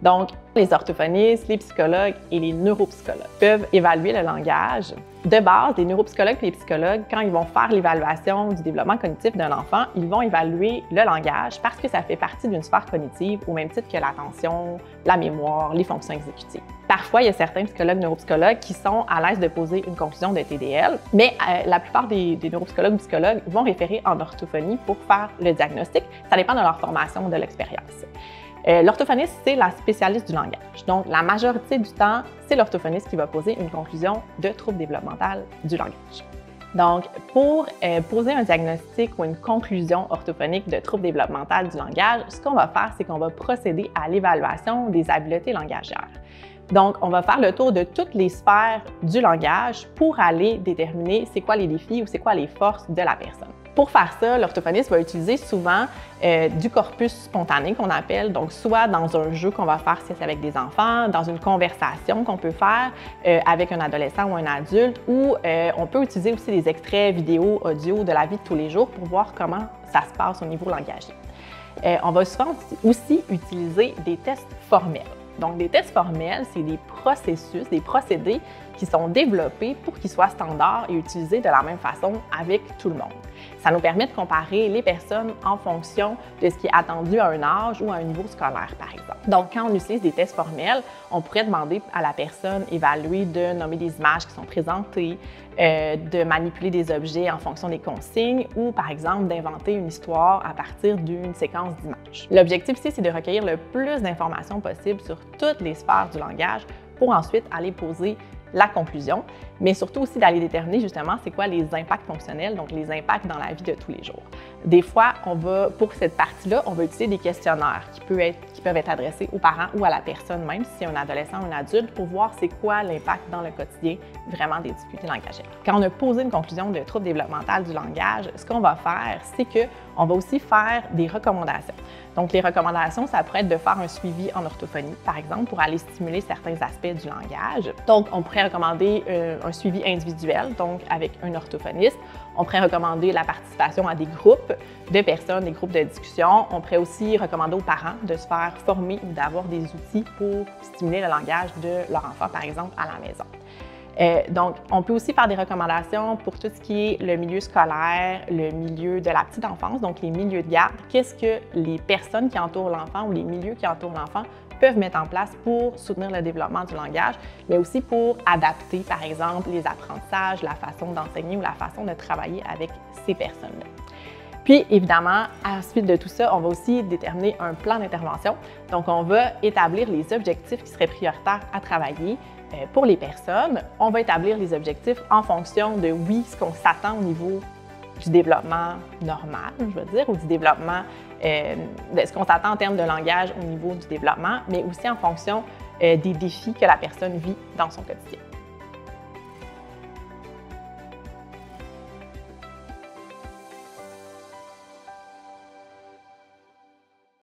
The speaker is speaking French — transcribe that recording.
Donc, les orthophonistes, les psychologues et les neuropsychologues peuvent évaluer le langage. De base, les neuropsychologues et les psychologues, quand ils vont faire l'évaluation du développement cognitif d'un enfant, ils vont évaluer le langage parce que ça fait partie d'une sphère cognitive au même titre que l'attention, la mémoire, les fonctions exécutives. Parfois, il y a certains psychologues, neuropsychologues qui sont à l'aise de poser une conclusion de TDL, mais la plupart des neuropsychologues ou psychologues vont référer en orthophonie pour faire le diagnostic. Ça dépend de leur formation ou de l'expérience. L'orthophoniste, c'est la spécialiste du langage. Donc, la majorité du temps, c'est l'orthophoniste qui va poser une conclusion de trouble développemental du langage. Donc, pour poser un diagnostic ou une conclusion orthophonique de trouble développemental du langage, ce qu'on va faire, c'est qu'on va procéder à l'évaluation des habiletés langagières. Donc, on va faire le tour de toutes les sphères du langage pour aller déterminer c'est quoi les défis ou c'est quoi les forces de la personne. Pour faire ça, l'orthophoniste va utiliser souvent du corpus spontané qu'on appelle, donc soit dans un jeu qu'on va faire si c'est avec des enfants, dans une conversation qu'on peut faire avec un adolescent ou un adulte, ou on peut utiliser aussi des extraits vidéo, audio de la vie de tous les jours pour voir comment ça se passe au niveau langagier. On va souvent aussi utiliser des tests formels. Donc, des tests formels, c'est des processus, des procédés qui sont développés pour qu'ils soient standards et utilisés de la même façon avec tout le monde. Ça nous permet de comparer les personnes en fonction de ce qui est attendu à un âge ou à un niveau scolaire, par exemple. Donc, quand on utilise des tests formels, on pourrait demander à la personne évaluée de nommer des images qui sont présentées, de manipuler des objets en fonction des consignes ou, par exemple, d'inventer une histoire à partir d'une séquence d'images. L'objectif ici, c'est de recueillir le plus d'informations possible sur toutes les sphères du langage pour ensuite aller poser la conclusion, mais surtout aussi d'aller déterminer justement c'est quoi les impacts fonctionnels, donc les impacts dans la vie de tous les jours. Des fois, pour cette partie-là, on va utiliser des questionnaires qui peuvent être adressés aux parents ou à la personne même, si c'est un adolescent ou un adulte, pour voir c'est quoi l'impact dans le quotidien vraiment des difficultés langagières. Quand on a posé une conclusion de trouble développemental du langage, ce qu'on va faire, c'est qu'on va aussi faire des recommandations. Donc, les recommandations, ça pourrait être de faire un suivi en orthophonie, par exemple, pour aller stimuler certains aspects du langage. Donc, on pourrait recommander un suivi individuel, donc avec un orthophoniste. On pourrait recommander la participation à des groupes de personnes, des groupes de discussion. On pourrait aussi recommander aux parents de se faire former ou d'avoir des outils pour stimuler le langage de leur enfant, par exemple, à la maison. Donc, on peut aussi faire des recommandations pour tout ce qui est le milieu scolaire, le milieu de la petite enfance, donc les milieux de garde. Qu'est-ce que les personnes qui entourent l'enfant ou les milieux qui entourent l'enfant peuvent mettre en place pour soutenir le développement du langage, mais aussi pour adapter, par exemple, les apprentissages, la façon d'enseigner ou la façon de travailler avec ces personnes-là. Puis, évidemment, à la suite de tout ça, on va aussi déterminer un plan d'intervention. Donc, on va établir les objectifs qui seraient prioritaires à travailler pour les personnes. On va établir les objectifs en fonction de, oui, ce qu'on s'attend au niveau du développement normal, je veux dire, ou du développement, de ce qu'on s'attend en termes de langage au niveau du développement, mais aussi en fonction des défis que la personne vit dans son quotidien.